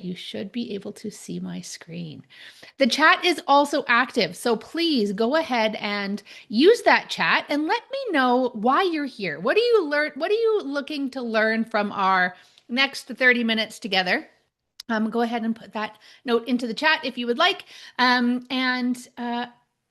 You should be able to see my screen. The chat is also active, so please go ahead and use that chat and let me know why you're here. What do you learn? What are you looking to learn from our next 30 minutes together? Go ahead and put that note into the chat if you would like. And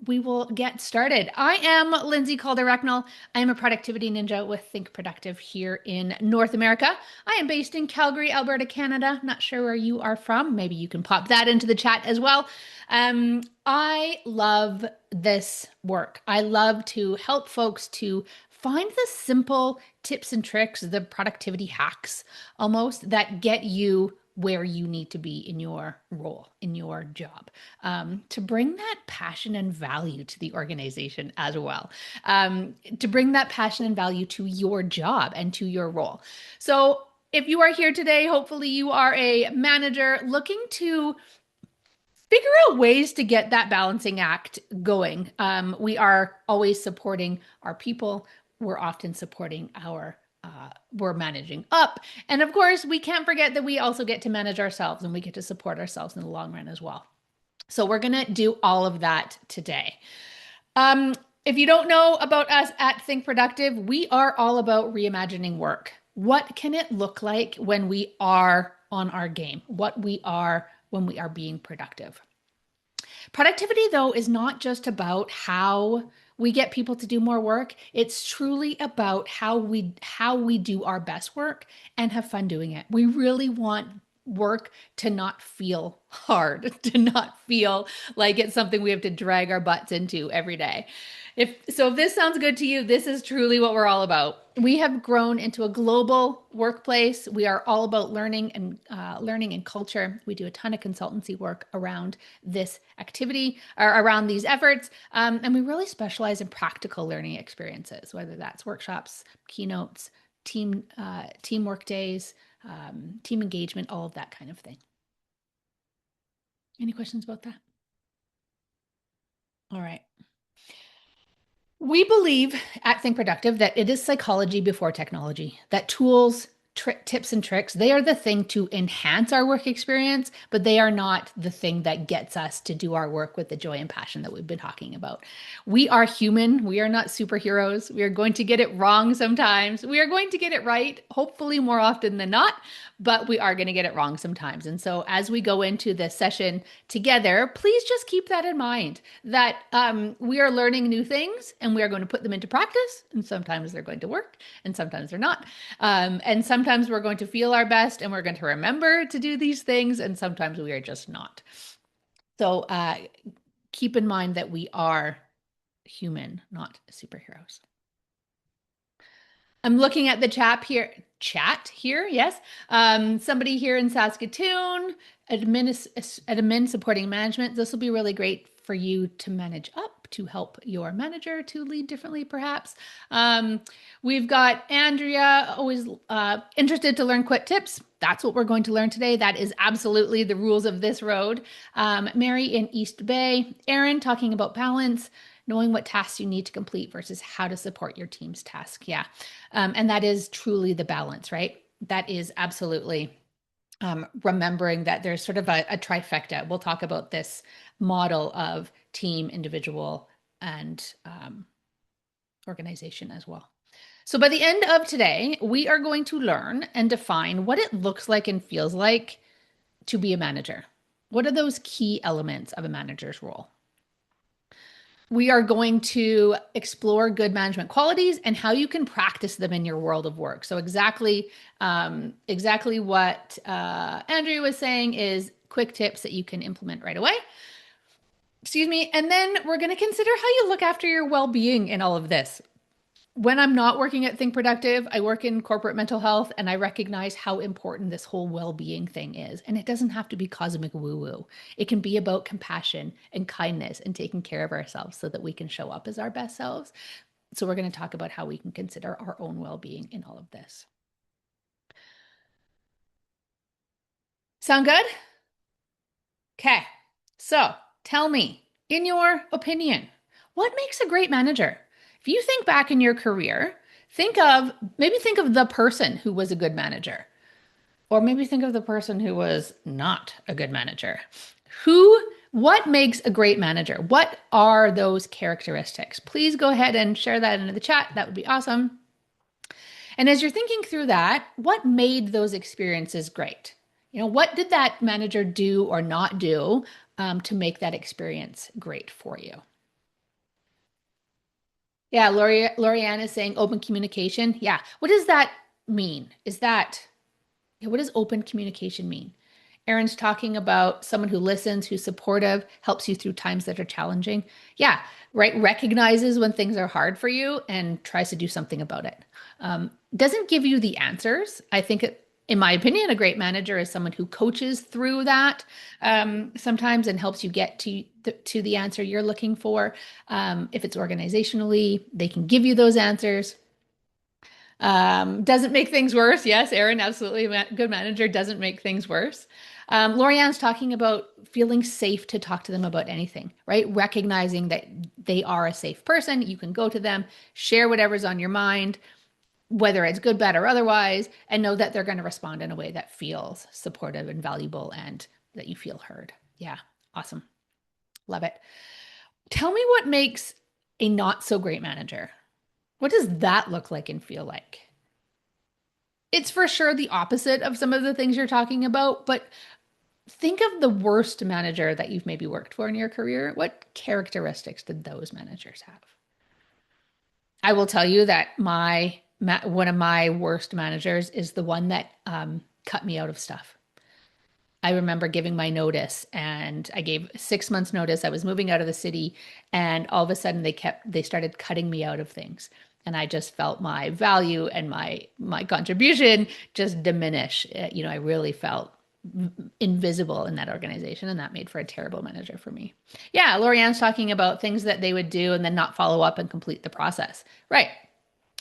we will get started. I am Lindsay Calder Recknell. I am a productivity ninja with Think Productive here in North America. I am based in Calgary, Alberta, Canada. Not sure where you are from. Maybe you can pop that into the chat as well. I love this work. I love to help folks to find the simple tips and tricks, the productivity hacks almost that get you where you need to be in your role, in your job, to bring that passion and value to the organization as well, to bring that passion and value to your job and to your role. So if you are here today, hopefully you are a manager looking to figure out ways to get that balancing act going. We are always supporting our people. We're often supporting we're managing up. And of course, we can't forget that we also get to manage ourselves and we get to support ourselves in the long run as well. So we're going to do all of that today. If you don't know about us at Think Productive, we are all about reimagining work. What can it look like when we are on our game? What we are when we are being productive? Productivity, though, is not just about how we get people to do more work. It's truly about how we do our best work and have fun doing it. We really want work to not feel hard, to not feel like it's something we have to drag our butts into every day. If this sounds good to you, this is truly what we're all about. We have grown into a global workplace. We are all about learning and culture. We do a ton of consultancy work around this activity or around these efforts. And we really specialize in practical learning experiences, whether that's workshops, keynotes, teamwork days, team engagement, all of that kind of thing. Any questions about that? All right. We believe at Think Productive that it is psychology before technology, that tools, tips and tricks, they are the thing to enhance our work experience, but they are not the thing that gets us to do our work with the joy and passion that we've been talking about. We are human. We are not superheroes. We are going to get it wrong sometimes. We are going to get it right, hopefully more often than not, but we are going to get it wrong sometimes. And so as we go into this session together, please just keep that in mind that we are learning new things and we are going to put them into practice. And sometimes they're going to work and sometimes they're not. And sometimes we're going to feel our best and we're going to remember to do these things. And sometimes we are just not. So keep in mind that we are human, not superheroes. I'm looking at the chat here. Yes. Somebody here in Saskatoon, admin supporting management. This will be really great for you to manage up, to help your manager to lead differently, perhaps. We've got Andrea, always interested to learn quick tips. That's what we're going to learn today. That is absolutely the rules of this road. Mary in East Bay, Erin talking about balance, knowing what tasks you need to complete versus how to support your team's task. Yeah. And that is truly the balance, right? That is absolutely remembering that there's sort of a trifecta. We'll talk about this model of team, individual, and organization as well. So by the end of today, we are going to learn and define what it looks like and feels like to be a manager. What are those key elements of a manager's role? We are going to explore good management qualities and how you can practice them in your world of work. So exactly what Andrea was saying is quick tips that you can implement right away. Excuse me. And then we're going to consider how you look after your well-being in all of this. When I'm not working at Think Productive, I work in corporate mental health, and I recognize how important this whole well-being thing is. And it doesn't have to be cosmic woo-woo. It can be about compassion and kindness and taking care of ourselves so that we can show up as our best selves. So we're going to talk about how we can consider our own well-being in all of this. Sound good? Okay. So tell me, in your opinion, what makes a great manager? If you think back in your career, think of the person who was a good manager. Or maybe think of the person who was not a good manager. Who, what makes a great manager? What are those characteristics? Please go ahead and share that into the chat. That would be awesome. And as you're thinking through that, what made those experiences great? What did that manager do or not do to make that experience great for you? Yeah, Lorianne is saying open communication. Yeah. What does that mean? What does open communication mean? Erin's talking about someone who listens, who's supportive, helps you through times that are challenging. Yeah, right. Recognizes when things are hard for you and tries to do something about it. Doesn't give you the answers. I think, in my opinion, a great manager is someone who coaches through that sometimes and helps you get to the answer you're looking for. If it's organizationally, they can give you those answers. Doesn't make things worse. Yes, Erin, absolutely. A good manager doesn't make things worse. Lorianne's talking about feeling safe to talk to them about anything, right? Recognizing that they are a safe person. You can go to them, share whatever's on your mind, whether it's good, bad, or otherwise, and know that they're going to respond in a way that feels supportive and valuable and that you feel heard. Yeah, awesome. Love it. Tell me what makes a not so great manager. What does that look like and feel like? It's for sure the opposite of some of the things you're talking about, but think of the worst manager that you've maybe worked for in your career. What characteristics did those managers have? I will tell you that one of my worst managers is the one that cut me out of stuff. I remember giving my notice and I gave 6 months notice. I was moving out of the city and all of a sudden they started cutting me out of things. And I just felt my value and my contribution just diminish. I really felt invisible in that organization, and that made for a terrible manager for me. Yeah, Lorianne's talking about things that they would do and then not follow up and complete the process. Right.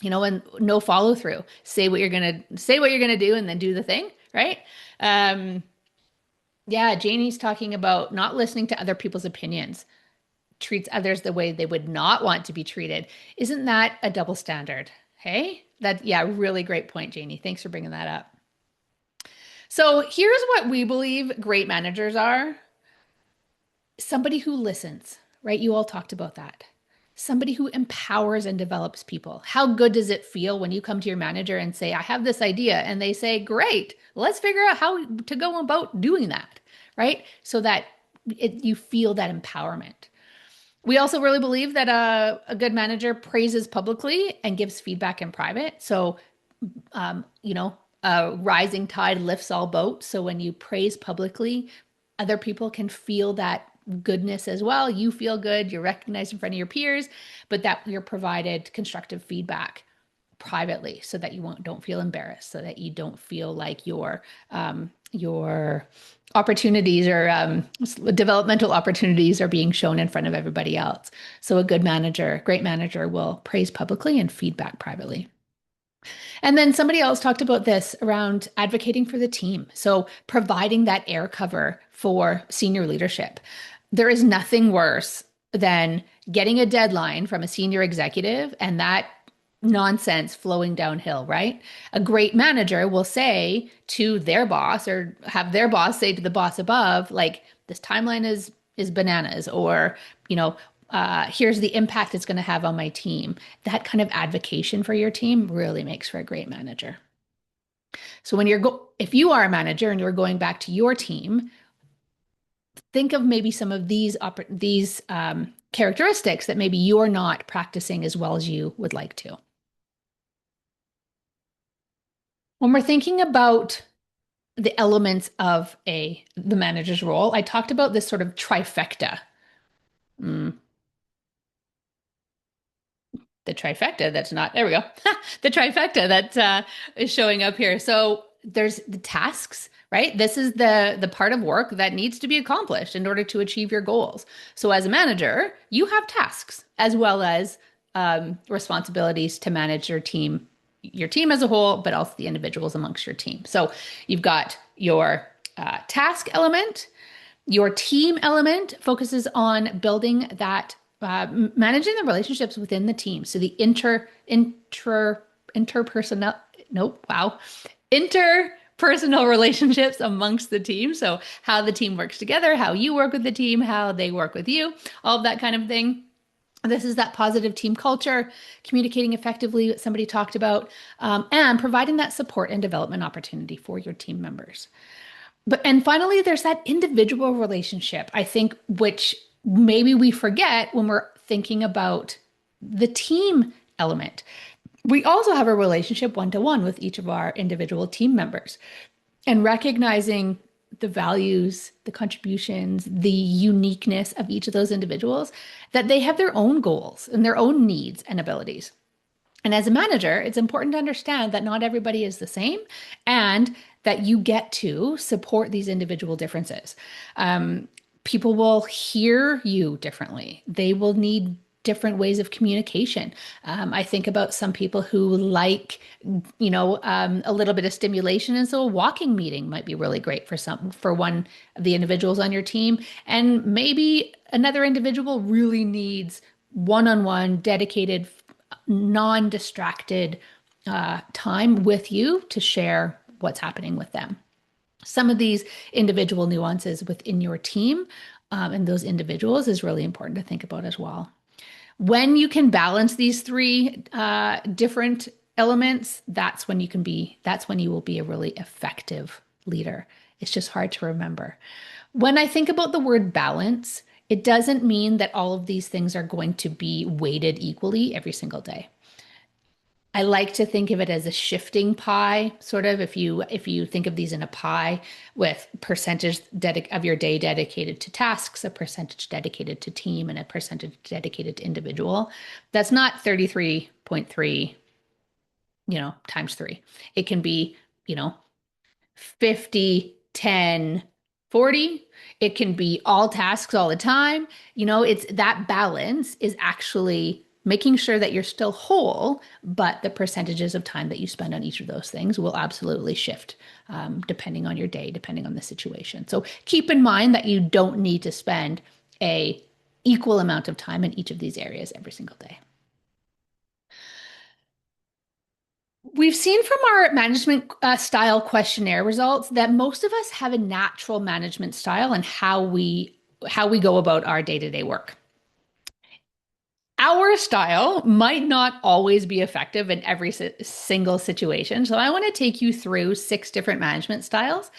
And no follow through. Say what you're gonna do and then do the thing, right? Yeah, Janie's talking about not listening to other people's opinions, treats others the way they would not want to be treated. Isn't that a double standard? Hey, yeah, really great point, Janie. Thanks for bringing that up. So here's what we believe great managers are. Somebody who listens, right? You all talked about that. Somebody who empowers and develops people. How good does it feel when you come to your manager and say, I have this idea, and they say, great, let's figure out how to go about doing that, right? So that you feel that empowerment. We also really believe that a good manager praises publicly and gives feedback in private. So, a rising tide lifts all boats. So when you praise publicly, other people can feel that goodness as well. You feel good, you're recognized in front of your peers, but that you're provided constructive feedback privately so that you don't feel embarrassed, so that you don't feel like your opportunities or developmental opportunities are being shown in front of everybody else. So a great manager will praise publicly and feedback privately. And then somebody else talked about this around advocating for the team. So providing that air cover for senior leadership. There is nothing worse than getting a deadline from a senior executive and that nonsense flowing downhill, right? A great manager will say to their boss or have their boss say to the boss above, like, this timeline is bananas, or, here's the impact it's going to have on my team. That kind of advocacy for your team really makes for a great manager. So if you are a manager and you're going back to your team, think of maybe some of these characteristics that maybe you're not practicing as well as you would like to. When we're thinking about the elements of the manager's role, I talked about this sort of trifecta. The trifecta there we go. The trifecta that is showing up here. So there's the tasks, right? This is the part of work that needs to be accomplished in order to achieve your goals. So as a manager, you have tasks as well as responsibilities to manage your team as a whole, but also the individuals amongst your team. So you've got your task element. Your team element focuses on building that, managing the relationships within the team. So the interpersonal personal relationships amongst the team. So how the team works together, how you work with the team, how they work with you, all of that kind of thing. This is that positive team culture, communicating effectively, what somebody talked about, and providing that support and development opportunity for your team members. And finally, there's that individual relationship, I think, which maybe we forget when we're thinking about the team element. We also have a relationship one-to-one with each of our individual team members, and recognizing the values, the contributions, the uniqueness of each of those individuals, that they have their own goals and their own needs and abilities. And as a manager, it's important to understand that not everybody is the same and that you get to support these individual differences. People will hear you differently. They will need different ways of communication. I think about some people who like, a little bit of stimulation. And so a walking meeting might be really great for one of the individuals on your team. And maybe another individual really needs one-on-one, dedicated, non-distracted time with you to share what's happening with them. Some of these individual nuances within your team and those individuals is really important to think about as well. When you can balance these three different elements, that's when you will be a really effective leader. It's just hard to remember. When I think about the word balance, it doesn't mean that all of these things are going to be weighted equally every single day. I like to think of it as a shifting pie, sort of. If you think of these in a pie with percentage of your day dedicated to tasks, a percentage dedicated to team, and a percentage dedicated to individual, that's not 33.3, times 3. It can be, 50, 10, 40. It can be all tasks all the time. It's that balance is actually making sure that you're still whole, but the percentages of time that you spend on each of those things will absolutely shift depending on your day, depending on the situation. So keep in mind that you don't need to spend a equal amount of time in each of these areas every single day. We've seen from our management style questionnaire results that most of us have a natural management style and how we go about our day-to-day work. Our style might not always be effective in every single situation. So I want to take you through 6 different management styles.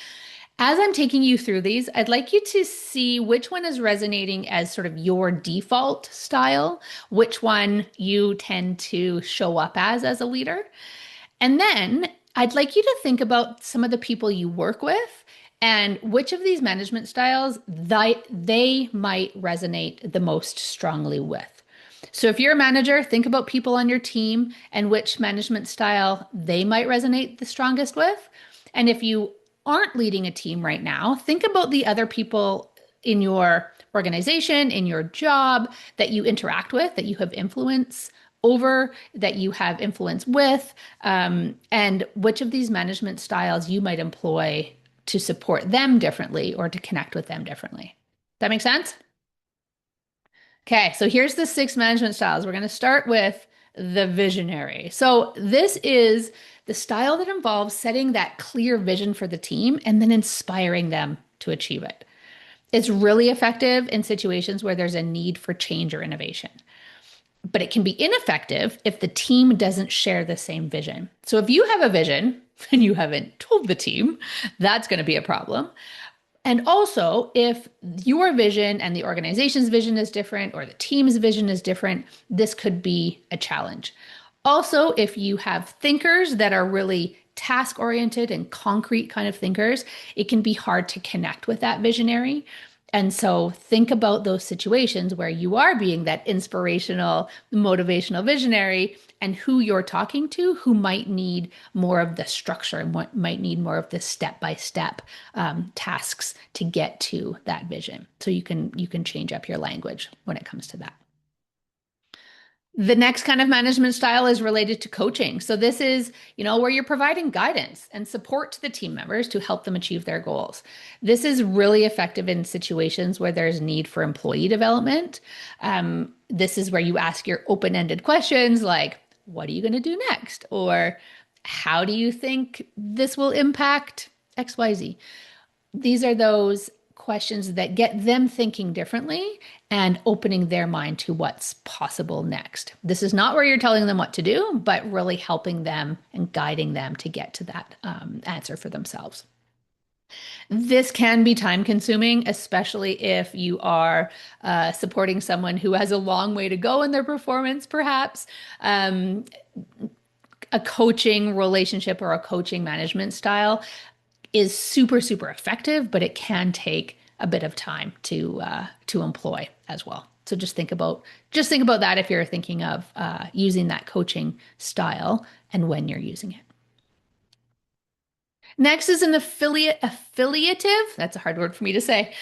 As I'm taking you through these, I'd like you to see which one is resonating as sort of your default style, which one you tend to show up as a leader. And then I'd like you to think about some of the people you work with and which of these management styles they might resonate the most strongly with. So if you're a manager, think about people on your team and which management style they might resonate the strongest with. And if you aren't leading a team right now, think about the other people in your organization, in your job that you interact with, that you have influence over, that you have influence with, and which of these management styles you might employ to support them differently or to connect with them differently. That make sense? Okay, so here's the 6 management styles. We're going to start with the visionary. So this is the style that involves setting that clear vision for the team and then inspiring them to achieve it. It's really effective in situations where there's a need for change or innovation. But it can be ineffective if the team doesn't share the same vision. So if you have a vision and you haven't told the team, that's going to be a problem. And also, if your vision and the organization's vision is different or the team's vision is different, this could be a challenge. Also, if you have thinkers that are really task-oriented and concrete kind of thinkers, it can be hard to connect with that visionary. And so think about those situations where you are being that inspirational, motivational visionary and who you're talking to, who might need more of the structure and what might need more of the step-by-step tasks to get to that vision. So you can change up your language when it comes to that. The next kind of management style is related to coaching. So this is, where you're providing guidance and support to the team members to help them achieve their goals. This is really effective in situations where there's need for employee development. This is where you ask your open-ended questions like, what are you going to do next? Or How do you think this will impact XYZ? These are those questions that get them thinking differently and opening their mind to what's possible next. This is not where you're telling them what to do, but really helping them and guiding them to get to that answer for themselves. This can be time consuming, especially if you are supporting someone who has a long way to go in their performance, perhaps. Um, a coaching relationship or a coaching management style is super, super effective, but it can take a bit of time to employ as well. So just think about that if you're thinking of using that coaching style and when you're using it. Next is an affiliative. That's a hard word for me to say.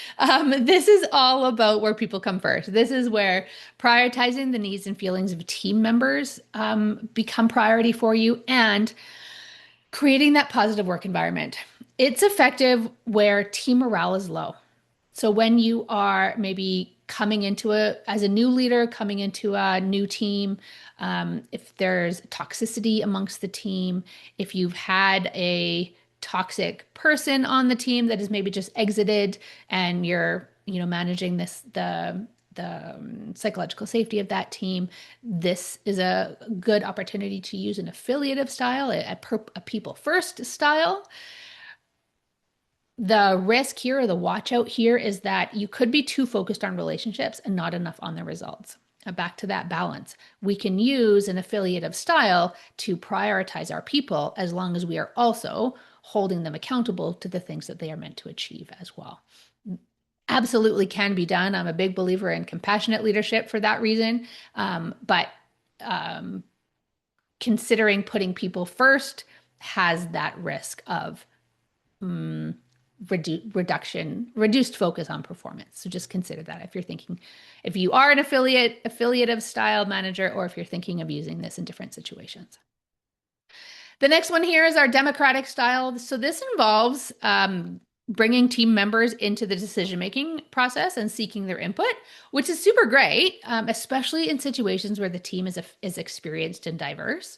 This is all about where people come first. This is where prioritizing the needs and feelings of team members become priority for you and creating that positive work environment. It's effective where team morale is low. So when you are maybe coming into as a new leader, coming into a new team, if there's toxicity amongst the team, if you've had a toxic person on the team that has maybe just exited and you're, managing the psychological safety of that team, this is a good opportunity to use an affiliative style, a people first style. The risk here or the watch out here is that you could be too focused on relationships and not enough on the results. Back to that balance. We can use an affiliative style to prioritize our people as long as we are also holding them accountable to the things that they are meant to achieve as well. Absolutely can be done. I'm a big believer in compassionate leadership for that reason. But considering putting people first has that risk of reduced focus on performance. So just consider that if you are an affiliative style manager, or if you're thinking of using this in different situations. The next one here is our democratic style. So this involves bringing team members into the decision-making process and seeking their input, which is super great, especially in situations where the team is experienced and diverse.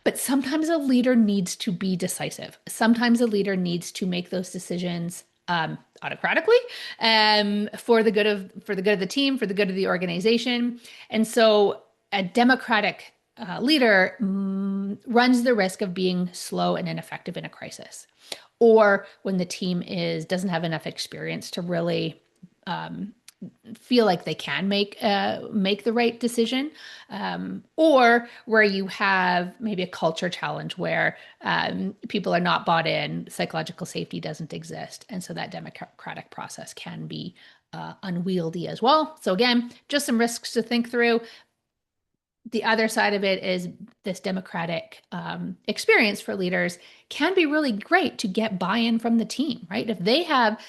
But sometimes a leader needs to be decisive. Sometimes a leader needs to make those decisions autocratically for the good of the team, for the good of the organization. And so a democratic leader runs the risk of being slow and ineffective in a crisis, or when the team doesn't have enough experience to really feel like they can make the right decision, or where you have maybe a culture challenge where people are not bought in, psychological safety doesn't exist, and so that democratic process can be unwieldy as well. So again, just some risks to think through. The other side of it is this democratic experience for leaders can be really great to get buy-in from the team, right? If they have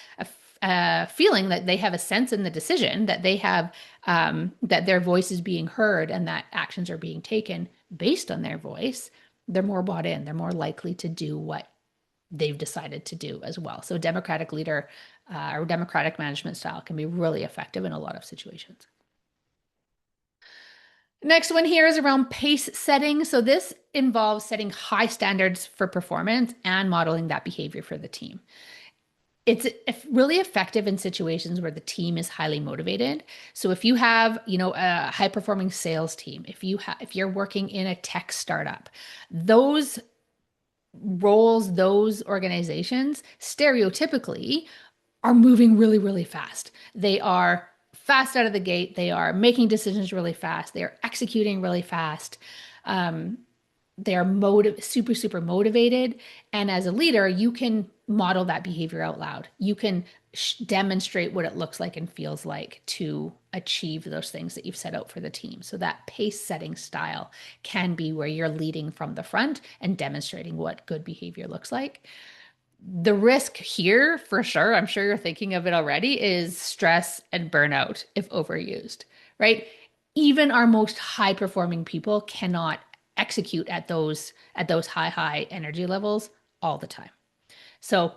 a feeling that they have a sense in the decision, that they have that their voice is being heard and that actions are being taken based on their voice, they're more bought in. They're more likely to do what they've decided to do as well. So democratic leader or democratic management style can be really effective in a lot of situations. Next one here is around pace setting. So this involves setting high standards for performance and modeling that behavior for the team. It's really effective in situations where the team is highly motivated. So if you have, a high performing sales team, if you're working in a tech startup, those roles, those organizations stereotypically are moving really, really fast. They are fast out of the gate. They are making decisions really fast. They are executing really fast. They are super, super motivated. And as a leader, you can model that behavior out loud. You can demonstrate what it looks like and feels like to achieve those things that you've set out for the team. So that pace setting style can be where you're leading from the front and demonstrating what good behavior looks like. The risk here, for sure, I'm sure you're thinking of it already, is stress and burnout if overused, right? Even our most high performing people cannot execute at those high energy levels all the time. So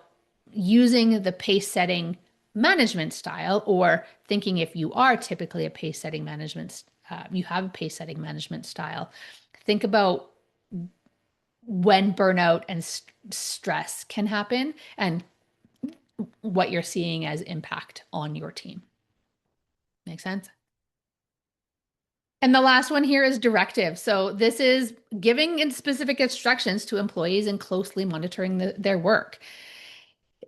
using the pace setting management style, or thinking if you are typically a pace setting management, you have a pace setting management style, think about when burnout and stress can happen and what you're seeing as impact on your team. Make sense? And the last one here is directive. So this is giving specific instructions to employees and closely monitoring their work.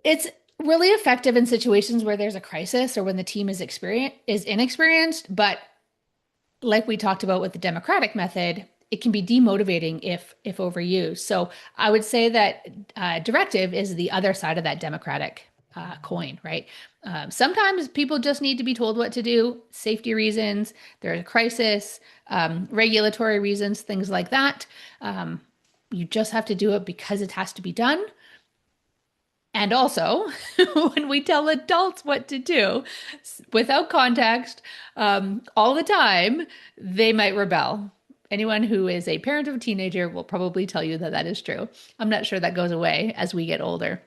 It's really effective in situations where there's a crisis or when the team is inexperienced, but like we talked about with the democratic method, it can be demotivating if overused. So I would say that directive is the other side of that democratic coin, right? Sometimes people just need to be told what to do, safety reasons, there's a crisis, regulatory reasons, things like that. You just have to do it because it has to be done. And also, when we tell adults what to do without context all the time, they might rebel. Anyone who is a parent of a teenager will probably tell you that that is true. I'm not sure that goes away as we get older.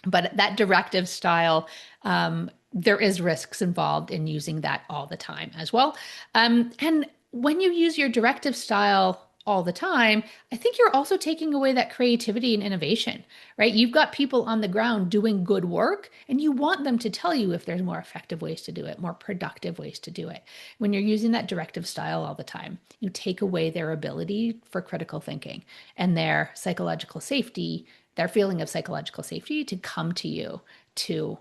But that directive style, there is risks involved in using that all the time as well. And when you use your directive style all the time, I think you're also taking away that creativity and innovation, right? You've got people on the ground doing good work, and you want them to tell you if there's more effective ways to do it, more productive ways to do it. When you're using that directive style all the time, you take away their ability for critical thinking and their psychological safety, their feeling of psychological safety to come to you to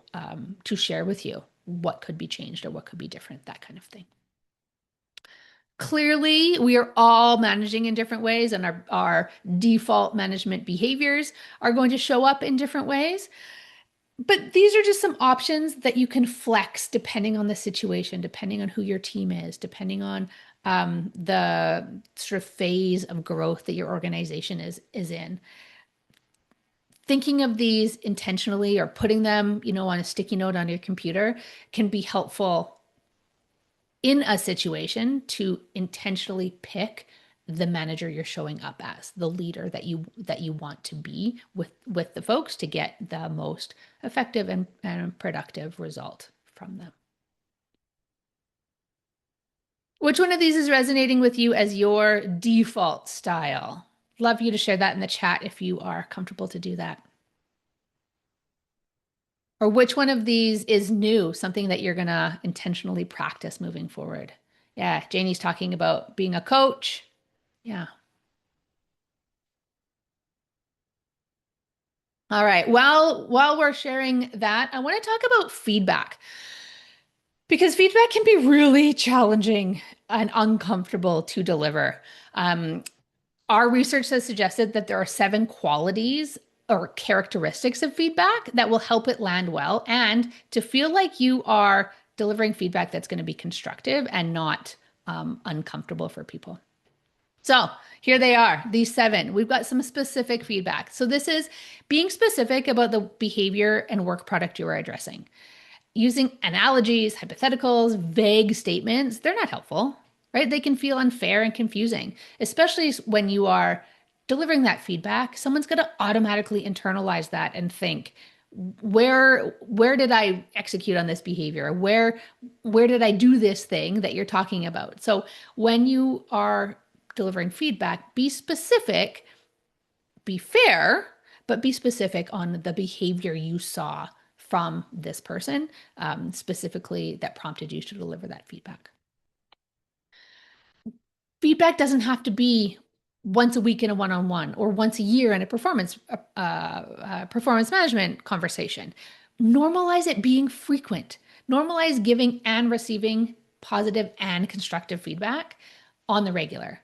share with you what could be changed or what could be different, that kind of thing. Clearly, we are all managing in different ways, and our default management behaviors are going to show up in different ways. But these are just some options that you can flex depending on the situation, depending on who your team is, depending on the sort of phase of growth that your organization is in. Thinking of these intentionally or putting them, on a sticky note on your computer can be helpful in a situation to intentionally pick the manager you're showing up as, the leader that you want to be with the folks to get the most effective and productive result from them. Which one of these is resonating with you as your default style? Love you to share that in the chat if you are comfortable to do that. Or which one of these is new, something that you're going to intentionally practice moving forward? Yeah, Janie's talking about being a coach. Yeah. All right. Well, while we're sharing that, I want to talk about feedback because feedback can be really challenging and uncomfortable to deliver. Our research has suggested that there are 7 qualities or characteristics of feedback that will help it land well and to feel like you are delivering feedback that's going to be constructive and not uncomfortable for people. So here they are, these 7. We've got some specific feedback. So this is being specific about the behavior and work product you are addressing. Using analogies, hypotheticals, vague statements, they're not helpful, right? They can feel unfair and confusing, especially when you are delivering that feedback. Someone's going to automatically internalize that and think, where did I execute on this behavior? Where did I do this thing that you're talking about? So when you are delivering feedback, be specific, be fair, but be specific on the behavior you saw from this person, specifically that prompted you to deliver that feedback. Feedback doesn't have to be once a week in a one-on-one or once a year in a performance management conversation. Normalize it being frequent. Normalize giving and receiving positive and constructive feedback on the regular.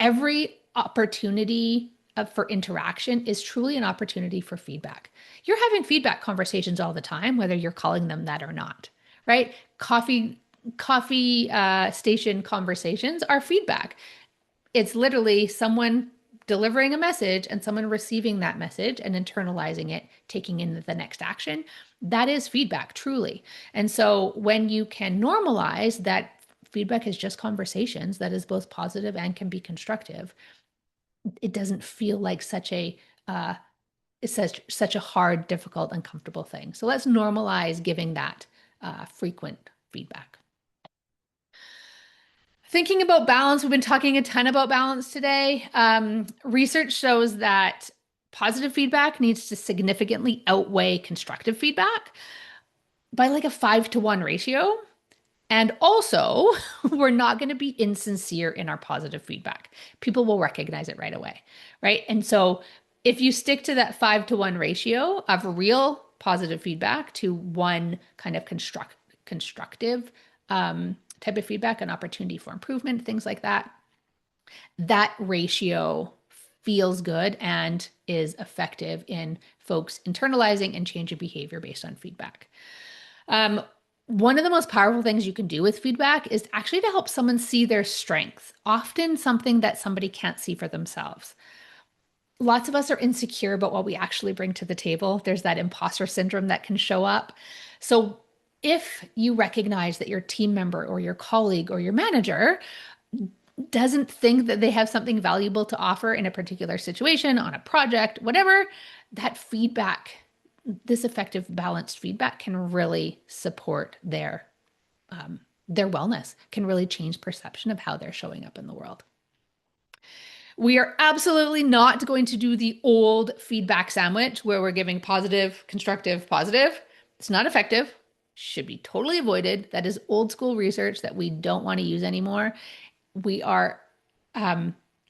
Every opportunity for interaction is truly an opportunity for feedback. You're having feedback conversations all the time, whether you're calling them that or not, right? Coffee station conversations are feedback. It's literally someone delivering a message and someone receiving that message and internalizing it, taking in the next action. That is feedback, truly. And so when you can normalize that feedback is just conversations, that is both positive and can be constructive, it doesn't feel like such a hard, difficult, uncomfortable thing. So let's normalize giving that frequent feedback. Thinking about balance, we've been talking a ton about balance today. Research shows that positive feedback needs to significantly outweigh constructive feedback by like a 5-to-1 ratio. And also, we're not going to be insincere in our positive feedback. People will recognize it right away, right? And so, if you stick to that 5-to-1 ratio of real positive feedback to one kind of constructive type of feedback, an opportunity for improvement, things like that, that ratio feels good and is effective in folks internalizing and changing behavior based on feedback. One of the most powerful things you can do with feedback is actually to help someone see their strengths, often something that somebody can't see for themselves. Lots of us are insecure about what we actually bring to the table. There's that imposter syndrome that can show up. So if you recognize that your team member or your colleague or your manager doesn't think that they have something valuable to offer in a particular situation, on a project, whatever, that feedback, this effective balanced feedback can really support their wellness, can really change perception of how they're showing up in the world. We are absolutely not going to do the old feedback sandwich where we're giving positive, constructive, positive. It's not effective, should be totally avoided. That is old school research that we don't want to use anymore. We are,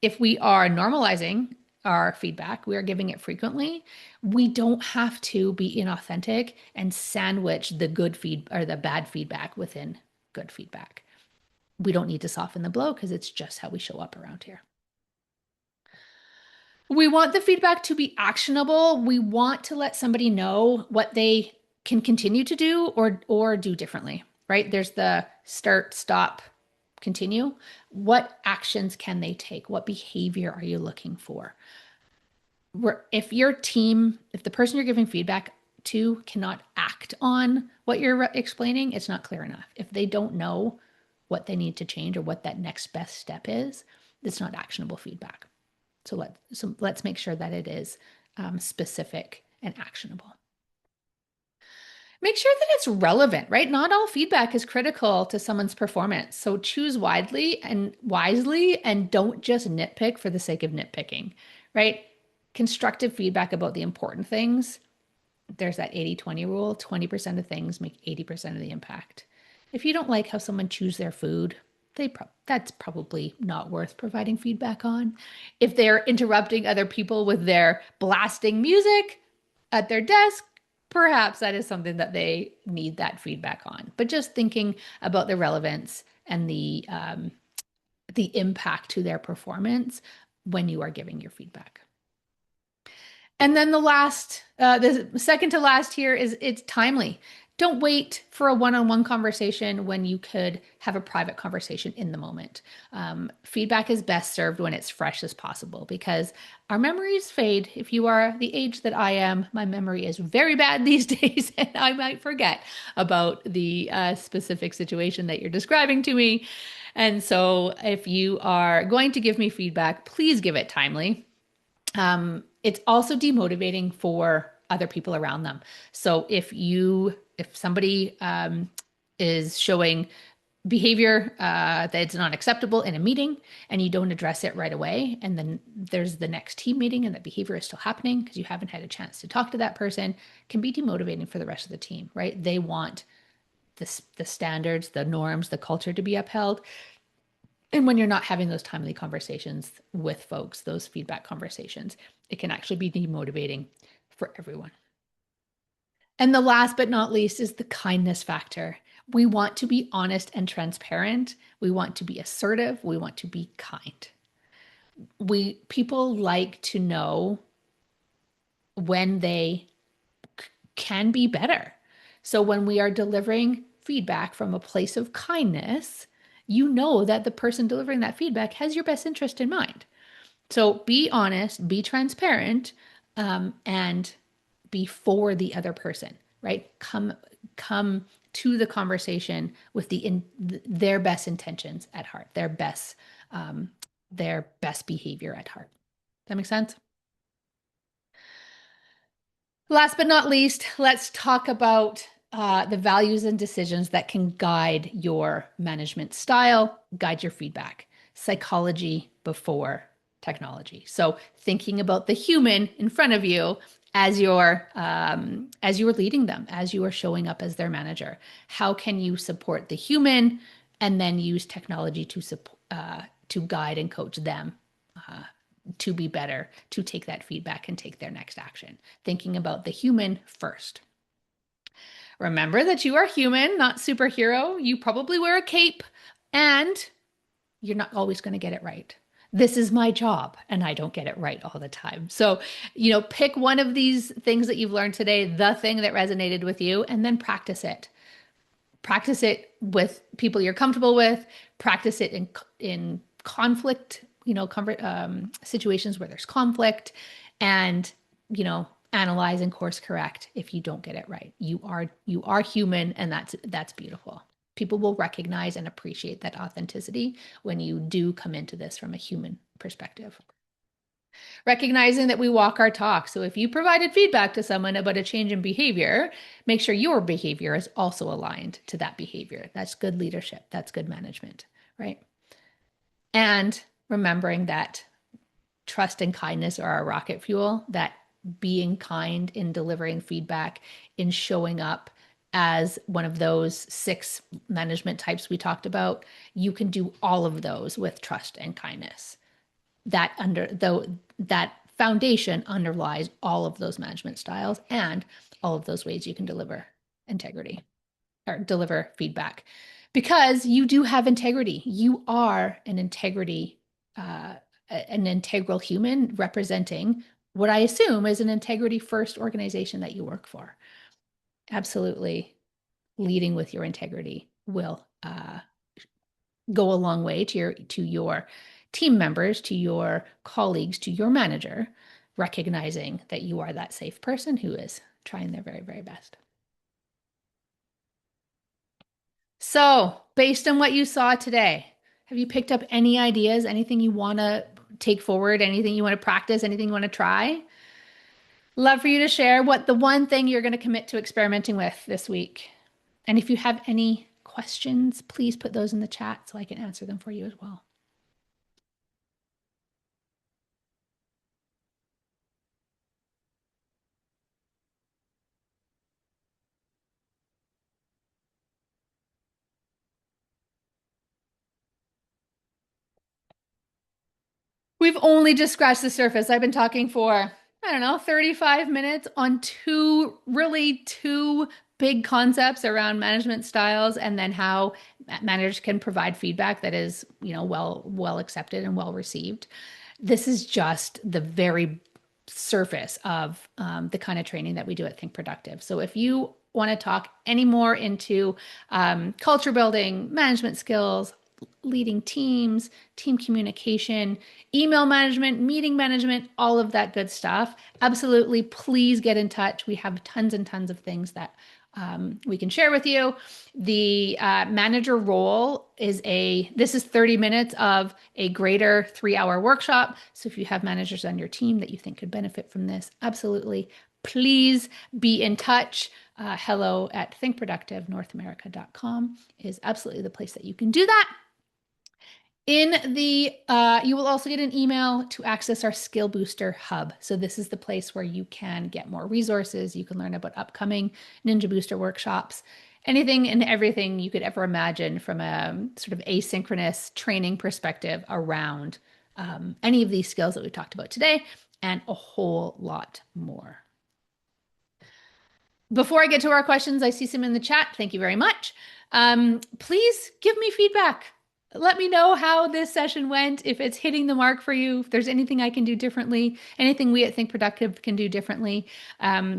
if we are normalizing our feedback, we are giving it frequently. We don't have to be inauthentic and sandwich the good feed or the bad feedback within good feedback. We don't need to soften the blow because it's just how we show up around here. We want the feedback to be actionable. We want to let somebody know what they can continue to do or do differently, right? There's the start, stop, continue. What actions can they take? What behavior are you looking for? If the person you're giving feedback to cannot act on what you're explaining, it's not clear enough. If they don't know what they need to change or what that next best step is, it's not actionable feedback. So let's make sure that it is specific and actionable. Make sure that it's relevant, right? Not all feedback is critical to someone's performance. So choose widely and wisely and don't just nitpick for the sake of nitpicking, right? Constructive feedback about the important things. There's that 80-20 rule. 20% of things make 80% of the impact. If you don't like how someone chews their food, that's probably not worth providing feedback on. If they're interrupting other people with their blasting music at their desk, perhaps that is something that they need that feedback on. But just thinking about the relevance and the impact to their performance when you are giving your feedback. And then the second to last here is it's timely. Don't wait for a one-on-one conversation when you could have a private conversation in the moment. Feedback is best served when it's fresh as possible because our memories fade. If you are the age that I am, my memory is very bad these days, and I might forget about the specific situation that you're describing to me. And so if you are going to give me feedback, please give it timely. It's also demotivating for other people around them. So if somebody is showing behavior that's not acceptable in a meeting and you don't address it right away, and then there's the next team meeting and that behavior is still happening because you haven't had a chance to talk to that person, can be demotivating for the rest of the team, right? They want the standards, the norms, the culture to be upheld. And when you're not having those timely conversations with folks, those feedback conversations, it can actually be demotivating for everyone. And the last but not least is the kindness factor. We want to be honest and transparent. We want to be assertive. We want to be kind. People like to know when they can be better. So when we are delivering feedback from a place of kindness, you know that the person delivering that feedback has your best interest in mind. So be honest, be transparent, and be for the other person, right? Come to the conversation with their best intentions at heart, their best behavior at heart. Does that make sense? Last but not least, let's talk about the values and decisions that can guide your management style, guide your feedback. Psychology before technology. So thinking about the human in front of you as you're leading them, as you are showing up as their manager. How can you support the human and then use technology to support to guide and coach them to be better, to take that feedback and take their next action. Thinking about the human first. Remember that you are human, not superhero. You probably wear a cape and you're not always going to get it right. This is my job and I don't get it right all the time. So, pick one of these things that you've learned today, the thing that resonated with you, and then practice it. Practice it with people you're comfortable with. Practice it in conflict, situations where there's conflict, and analyze and course correct if you don't get it right. You are human, and that's beautiful. People will recognize and appreciate that authenticity when you do come into this from a human perspective. Recognizing that we walk our talk. So if you provided feedback to someone about a change in behavior, make sure your behavior is also aligned to that behavior. That's good leadership. That's good management, right? And remembering that trust and kindness are our rocket fuel, that being kind in delivering feedback, in showing up as one of those 6 management types we talked about, you can do all of those with trust and kindness. That foundation underlies all of those management styles and all of those ways you can deliver integrity or deliver feedback, because you do have integrity. You are an integral human representing what I assume is an integrity first organization that you work for. Absolutely, leading with your integrity will go a long way to your team members, to your colleagues, to your manager, recognizing that you are that safe person who is trying their very, very best. So, based on what you saw today, have you picked up any ideas, anything you want to take forward, anything you want to practice, anything you want to try? Love for you to share what the one thing you're going to commit to experimenting with this week. And if you have any questions, please put those in the chat so I can answer them for you as well. We've only just scratched the surface. I've been talking for, I don't know, 35 minutes on two big concepts around management styles and then how managers can provide feedback that is, well accepted and well received. This is just the very surface of the kind of training that we do at Think Productive. So if you want to talk any more into culture building, management skills, leading teams, team communication, email management, meeting management, all of that good stuff, absolutely, please get in touch. We have tons and tons of things that we can share with you. The manager role this is 30 minutes of a greater 3-hour workshop. So if you have managers on your team that you think could benefit from this, absolutely, please be in touch. hello@thinkproductivenorthamerica.com is absolutely the place that you can do that. You will also get an email to access our Skill Booster Hub. So this is the place where you can get more resources. You can learn about upcoming Ninja Booster workshops, anything and everything you could ever imagine from a sort of asynchronous training perspective around any of these skills that we talked about today and a whole lot more. Before I get to our questions, I see some in the chat. Thank you very much. Please give me feedback. Let me know how this session went, if it's hitting the mark for you, if there's anything I can do differently, anything we at Think Productive can do differently.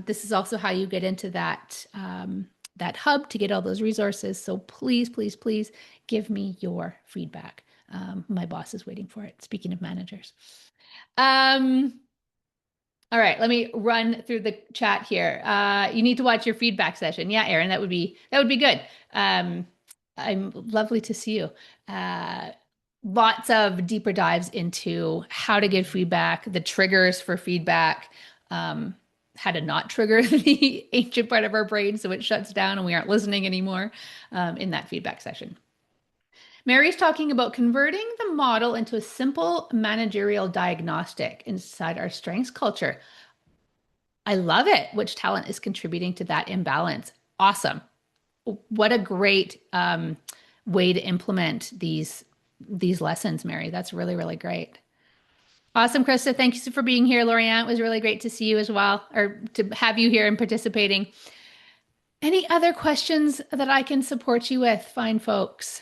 This is also how you get into that hub to get all those resources. So please, please, please give me your feedback. My boss is waiting for it. Speaking of managers. All right, let me run through the chat here. You need to watch your feedback session. Yeah, Erin, that would be good. I'm lovely to see you. Lots of deeper dives into how to give feedback, the triggers for feedback. how to not trigger the ancient part of our brain so it shuts down and we aren't listening anymore in that feedback session. Mary's talking about converting the model into a simple managerial diagnostic inside our strengths culture. I love it. Which talent is contributing to that imbalance? Awesome. What a great way to implement these lessons, Mary. That's really, really great. Awesome, Krista. Thank you for being here. Lorianne, it was really great to see you as well, or to have you here and participating. Any other questions that I can support you with, fine folks?